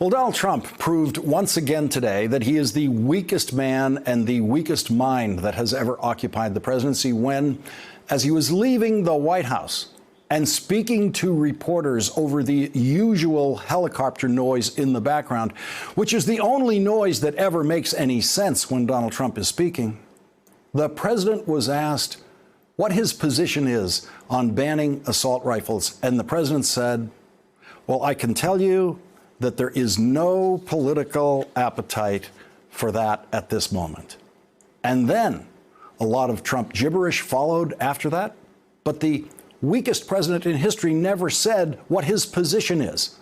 Well, Donald Trump proved once again today that he is the weakest man and the weakest mind that has ever occupied the presidency when, as he was leaving the White House and speaking to reporters over the usual helicopter noise in the background, which is the only noise that ever makes any sense when Donald Trump is speaking, the president was asked what his position is on banning assault rifles. And the president said, well, I can tell you that there is no political appetite for that at this moment. And then a lot of Trump gibberish followed after that. But the weakest president in history never said what his position is.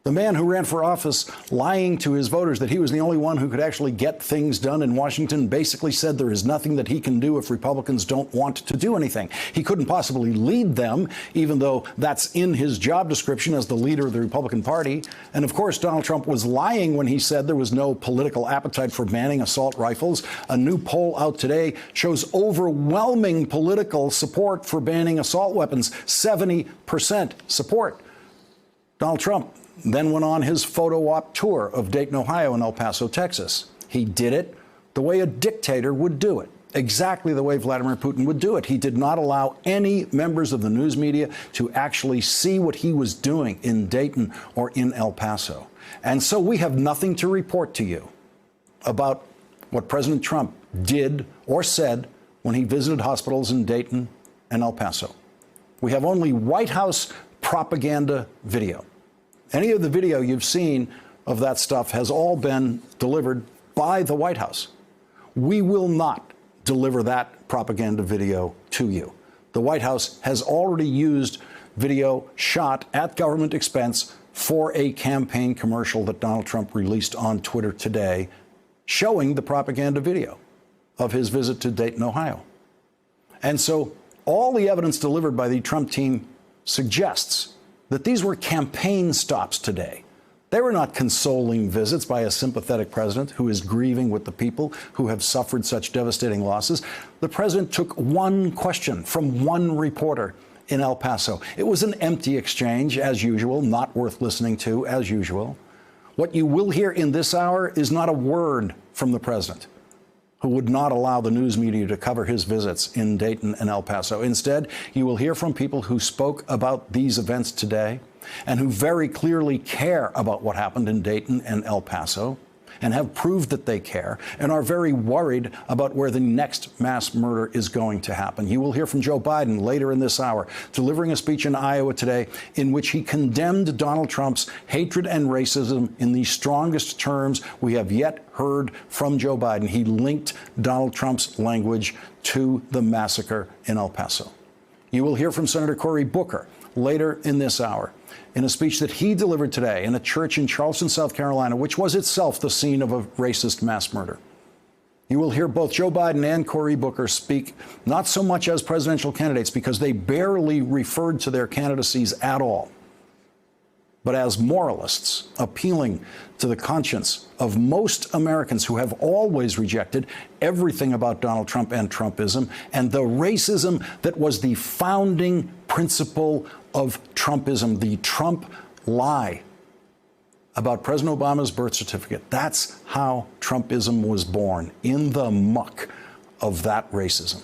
The man who ran for office lying to his voters that he was the only one who could actually get things done in Washington basically said there is nothing that he can do if Republicans don't want to do anything. He couldn't possibly lead them, even though that's in his job description as the leader of the Republican Party. And of course, Donald Trump was lying when he said there was no political appetite for banning assault rifles. A new poll out today shows overwhelming political support for banning assault weapons, 70% support. Donald Trump then went on his photo op tour of Dayton, Ohio, and El Paso, Texas. He did it the way a dictator would do it, exactly the way Vladimir Putin would do it. He did not allow any members of the news media to actually see what he was doing in Dayton or in El Paso. And so we have nothing to report to you about what President Trump did or said when he visited hospitals in Dayton and El Paso. We have only White House propaganda video. Any of the video you've seen of that stuff has all been delivered by the White House. We will not deliver that propaganda video to you. The White House has already used video shot at government expense for a campaign commercial that Donald Trump released on Twitter today, showing the propaganda video of his visit to Dayton, Ohio. And so all the evidence delivered by the Trump team suggests that these were campaign stops today. They were not consoling visits by a sympathetic president who is grieving with the people who have suffered such devastating losses. The president took one question from one reporter in El Paso. It was an empty exchange, as usual, not worth listening to, as usual. What you will hear in this hour is not a word from the president, who would not allow the news media to cover his visits in Dayton and El Paso. Instead, you will hear from people who spoke about these events today and who very clearly care about what happened in Dayton and El Paso and have proved that they care and are very worried about where the next mass murder is going to happen. You will hear from Joe Biden later in this hour, delivering a speech in Iowa today in which he condemned Donald Trump's hatred and racism in the strongest terms we have yet heard from Joe Biden. He linked Donald Trump's language to the massacre in El Paso. You will hear from Senator Cory Booker later in this hour in a speech that he delivered today in a church in Charleston, South Carolina, which was itself the scene of a racist mass murder. You will hear both Joe Biden and Cory Booker speak not so much as presidential candidates, because they barely referred to their candidacies at all, but as moralists appealing to the conscience of most Americans who have always rejected everything about Donald Trump and Trumpism and the racism that was the founding principle of Trumpism, the Trump lie about President Obama's birth certificate. That's how Trumpism was born, in the muck of that racism.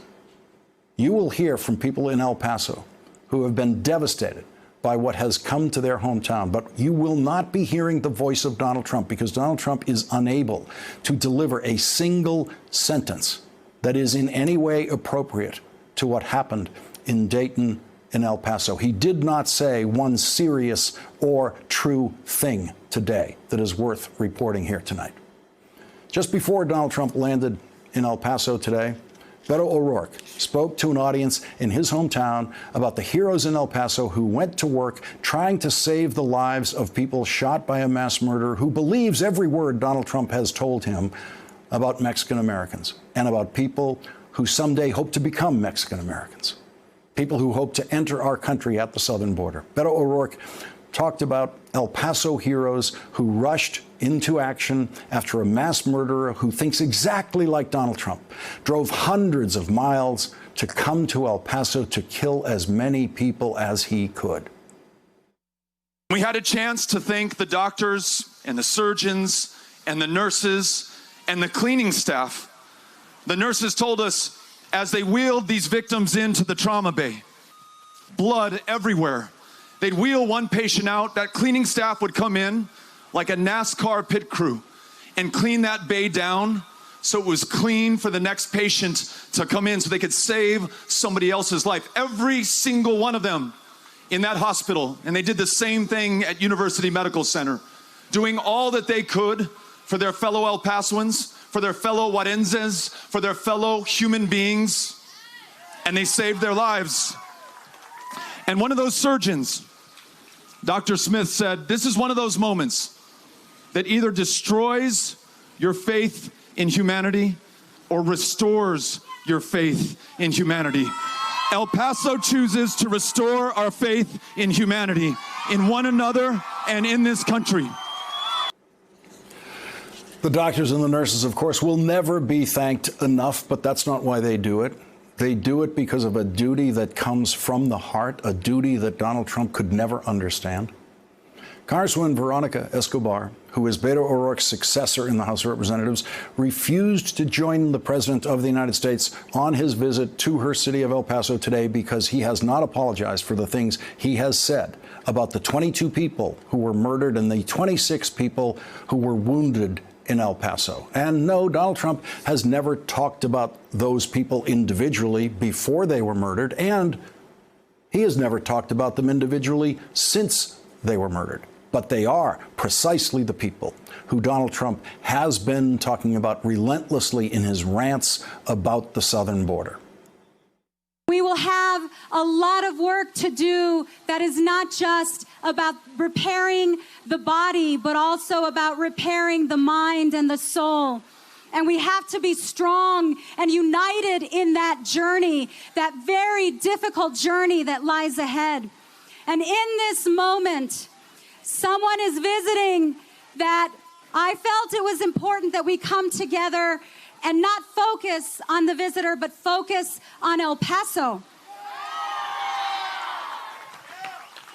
You will hear from people in El Paso who have been devastated by what has come to their hometown. But you will not be hearing the voice of Donald Trump, because Donald Trump is unable to deliver a single sentence that is in any way appropriate to what happened in Dayton and El Paso. He did not say one serious or true thing today that is worth reporting here tonight. Just before Donald Trump landed in El Paso today, Beto O'Rourke spoke to an audience in his hometown about the heroes in El Paso who went to work trying to save the lives of people shot by a mass murderer who believes every word Donald Trump has told him about Mexican Americans and about people who someday hope to become Mexican Americans, people who hope to enter our country at the southern border. Beto O'Rourke talked about El Paso heroes who rushed into action after a mass murderer who thinks exactly like Donald Trump drove hundreds of miles to come to El Paso to kill as many people as he could. We had a chance to thank the doctors and the surgeons and the nurses and the cleaning staff. The nurses told us as they wheeled these victims into the trauma bay, blood everywhere. They'd wheel one patient out, that cleaning staff would come in like a NASCAR pit crew and clean that bay down so it was clean for the next patient to come in so they could save somebody else's life. Every single one of them in that hospital, and they did the same thing at University Medical Center, doing all that they could for their fellow El Pasoans, for their fellow Huarenses, for their fellow human beings, and they saved their lives. And one of those surgeons, Dr. Smith, said, this is one of those moments that either destroys your faith in humanity or restores your faith in humanity. El Paso chooses to restore our faith in humanity, in one another, and in this country. The doctors and the nurses, of course, will never be thanked enough, but that's not why they do it. They do it because of a duty that comes from the heart, a duty that Donald Trump could never understand. Congresswoman Veronica Escobar, who is Beto O'Rourke's successor in the House of Representatives, refused to join the President of the United States on his visit to her city of El Paso today because he has not apologized for the things he has said about the 22 people who were murdered and the 26 people who were wounded in El Paso. And no, Donald Trump has never talked about those people individually before they were murdered, and he has never talked about them individually since they were murdered. But they are precisely the people who Donald Trump has been talking about relentlessly in his rants about the southern border. We will have a lot of work to do that is not just about repairing the body, but also about repairing the mind and the soul. And we have to be strong and united in that journey, that very difficult journey that lies ahead. And in this moment, someone is visiting that I felt it was important that we come together and not focus on the visitor, but focus on El Paso.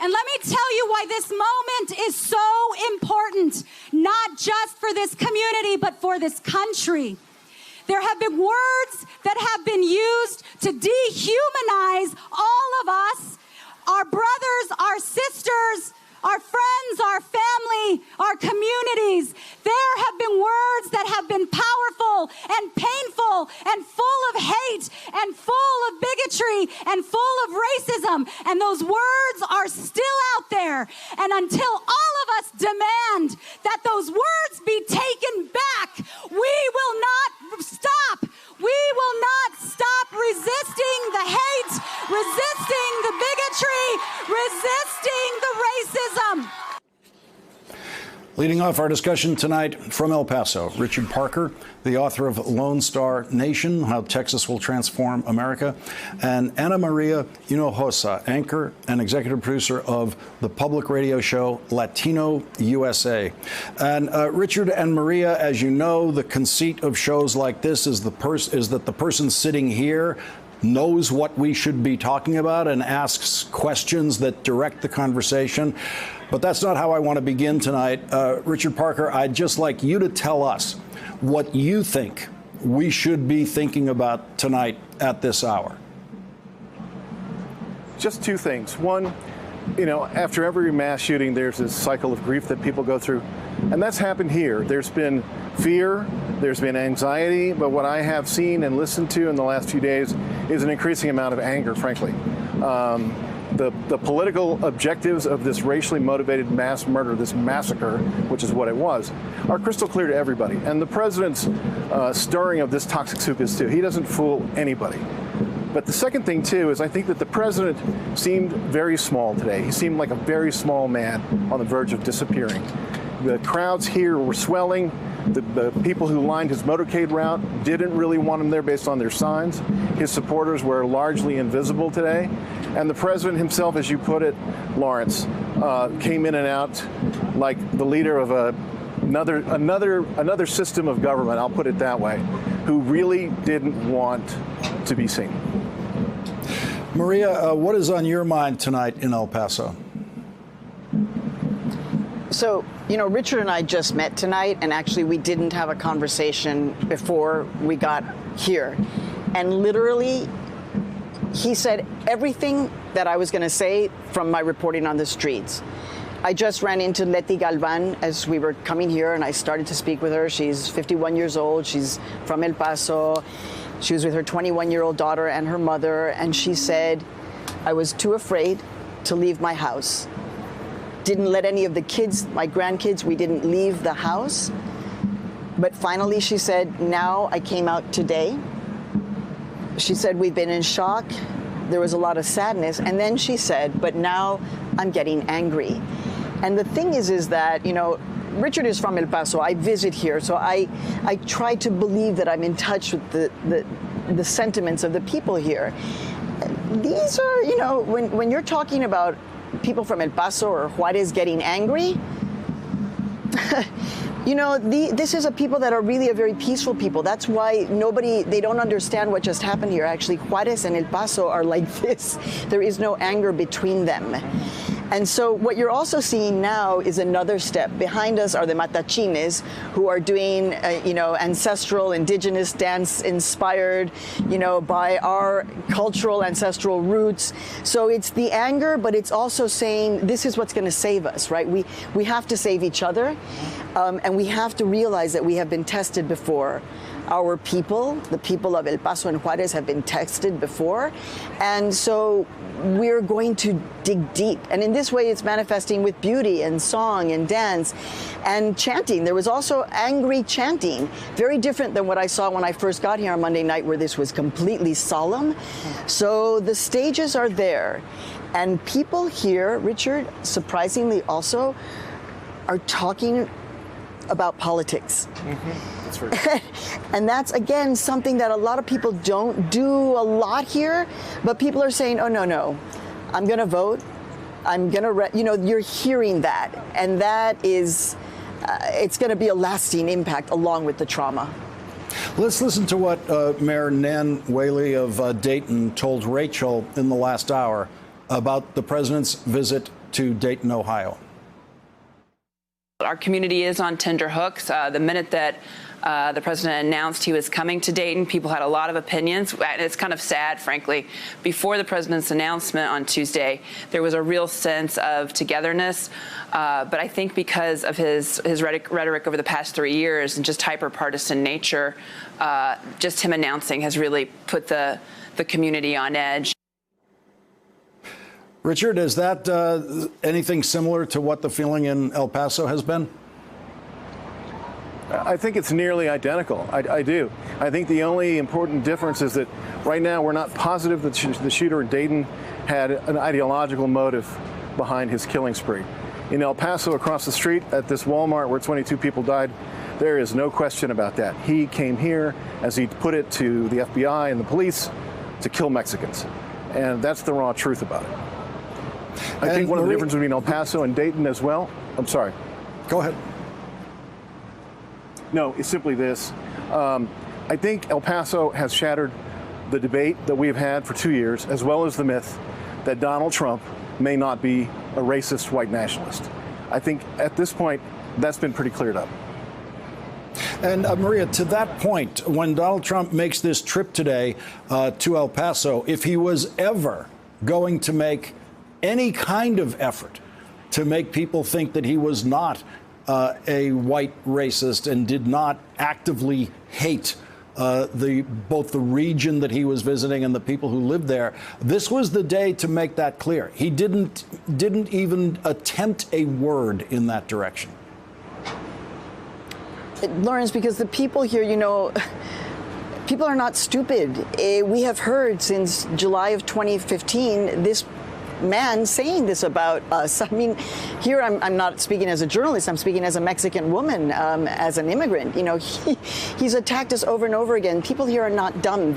And let me tell you why this moment is so important, not just for this community, but for this country. There have been words that have been used to dehumanize all of us, our brothers, our sisters, our friends, our family, our communities. There have been words that have been powerful and painful and full of hate and full of bigotry and full of racism. And those words are still out there. And until all of us demand that those words be taken back, we will not stop. We will not stop resisting the hate, resisting the bigotry, resisting the racism. Leading off our discussion tonight from El Paso, Richard Parker, the author of Lone Star Nation, How Texas Will Transform America, and Ana Maria Hinojosa, anchor and executive producer of the public radio show Latino USA. And Richard and Maria, as you know, the conceit of shows like this is that the person sitting here knows what we should be talking about and asks questions that direct the conversation. But that's not how I want to begin tonight. Richard Parker, I'd just like you to tell us what you think we should be thinking about tonight at this hour. Just two things. One, after every mass shooting, there's this cycle of grief that people go through. And that's happened here. There's been fear, there's been anxiety, but what I have seen and listened to in the last few days is an increasing amount of anger, frankly. The political objectives of this racially motivated mass murder, this massacre, which is what it was, are crystal clear to everybody. And the president's stirring of this toxic soup is too. He doesn't fool anybody. But the second thing, too, is I think that the president seemed very small today. He seemed like a very small man on the verge of disappearing. The crowds here were swelling. The people who lined his motorcade route didn't really want him there based on their signs. His supporters were largely invisible today. And the president himself, as you put it, Lawrence, came in and out like the leader of another system of government, I'll put it that way, who really didn't want to be seen. Maria, what is on your mind tonight in El Paso? So, you know, Richard and I just met tonight, and actually we didn't have a conversation before we got here. And literally, he said everything that I was going to say from my reporting on the streets. I just ran into Leti Galvan as we were coming here, and I started to speak with her. She's 51 years old. She's from El Paso. She was with her 21-year-old daughter and her mother, and she said, I was too afraid to leave my house. Didn't let any of the kids, my grandkids, we didn't leave the house. But finally, she said, now I came out today. She said, we've been in shock. There was a lot of sadness. And then she said, but now I'm getting angry. And the thing is that, you know, Richard is from El Paso. I visit here, so I try to believe that I'm in touch with the sentiments of the people here. These are, you know, when you're talking about people from El Paso or Juarez getting angry, you know, this is a people that are really a very peaceful people. That's why they don't understand what just happened here. Actually, Juarez and El Paso are like this. There is no anger between them. And so what you're also seeing now is another step. Behind us are the Matachines, who are doing, you know, ancestral, indigenous dance inspired, you know, by our cultural ancestral roots. So it's the anger, but it's also saying this is what's going to save us, right? We have to save each other, and we have to realize that we have been tested before. Our people, the people of El Paso and Juarez, have been tested before. And so we're going to dig deep. And in this way, it's manifesting with beauty and song and dance and chanting. There was also angry chanting, very different than what I saw when I first got here on Monday night, where this was completely solemn. So the stages are there. And people here, Richard, surprisingly also, are talking about politics. That's very And that's, again, something that a lot of people don't do a lot here, but people are saying, oh, no, I'm going to vote. I'm going to, you know, you're hearing that. And that is, it's going to be a lasting impact along with the trauma. Let's listen to what Mayor Nan Whaley of Dayton told Rachel in the last hour about the president's visit to Dayton, Ohio. Our community is on tenterhooks. The minute that the president announced he was coming to Dayton, people had a lot of opinions. And it's kind of sad, frankly. Before the president's announcement on Tuesday, there was a real sense of togetherness. But I think because of his rhetoric over the past 3 years and just hyper-partisan nature, just him announcing has really put the community on edge. Richard, is that anything similar to what the feeling in El Paso has been? I think it's nearly identical. I do. I think the only important difference is that right now we're not positive that the shooter in Dayton had an ideological motive behind his killing spree. In El Paso, across the street at this Walmart where 22 people died, there is no question about that. He came here, as he put it to the FBI and the police, to kill Mexicans. And that's the raw truth about it. I think one of the differences between El Paso and Dayton as well, I'm sorry. Go ahead. No, it's simply this. I think El Paso has shattered the debate that we've had for 2 years, as well as the myth that Donald Trump may not be a racist white nationalist. I think at this point, that's been pretty cleared up. And Maria, to that point, when Donald Trump makes this trip today to El Paso, if he was ever going to make any kind of effort to make people think that he was not a white racist and did not actively hate both the region that he was visiting and the people who lived there, this was the day to make that clear. He didn't even attempt a word in that direction. Lawrence, because the people here, you know, people are not stupid. We have heard since July of 2015 this man saying this about us. I mean, here I'm not speaking as a journalist. I'm speaking as a Mexican woman, as an immigrant. You know, he's attacked us over and over again. People here are not dumb.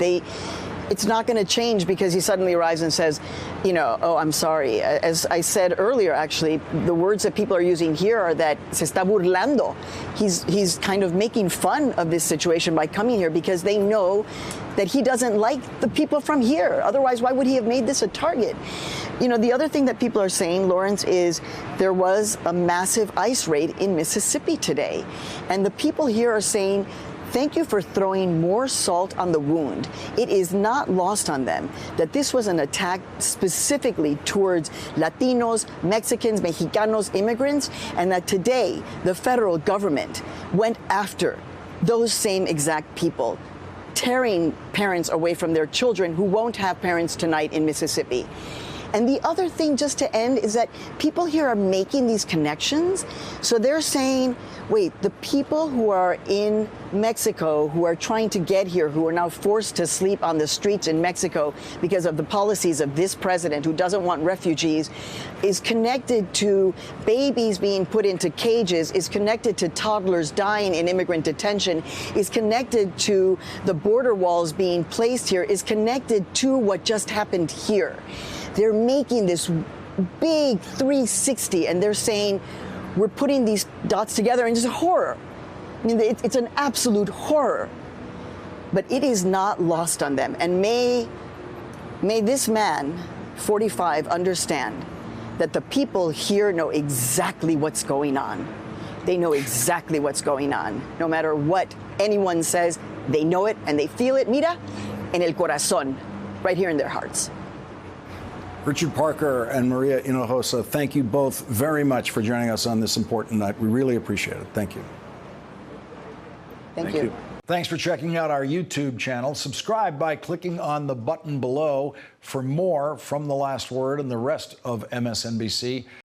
it's not going to change because he suddenly arrives and says, you know, oh, I'm sorry. As I said earlier, actually, the words that people are using here are that se está burlando. He's kind of making fun of this situation by coming here because they know that he doesn't like the people from here. Otherwise, why would he have made this a target? You know, the other thing that people are saying, Lawrence, is there was a massive ICE raid in Mississippi today. And the people here are saying, thank you for throwing more salt on the wound. It is not lost on them that this was an attack specifically towards Latinos, Mexicans, Mexicanos, immigrants, and that today the federal government went after those same exact people, tearing parents away from their children who won't have parents tonight in Mississippi. And the other thing, just to end, is that people here are making these connections. So they're saying, wait, the people who are in Mexico, who are trying to get here, who are now forced to sleep on the streets in Mexico because of the policies of this president who doesn't want refugees, is connected to babies being put into cages, is connected to toddlers dying in immigrant detention, is connected to the border walls being placed here, is connected to what just happened here. They're making this big 360, and they're saying, we're putting these dots together, and it's a horror. I mean, it's an absolute horror. But it is not lost on them. And may this man, 45, understand that the people here know exactly what's going on. They know exactly what's going on. No matter what anyone says, they know it and they feel it. Mira, en el corazón, right here in their hearts. Richard Parker and Maria Hinojosa, thank you both very much for joining us on this important night. We really appreciate it. Thank you. Thank you. Thanks for checking out our YouTube channel. Subscribe by clicking on the button below for more from The Last Word and the rest of MSNBC.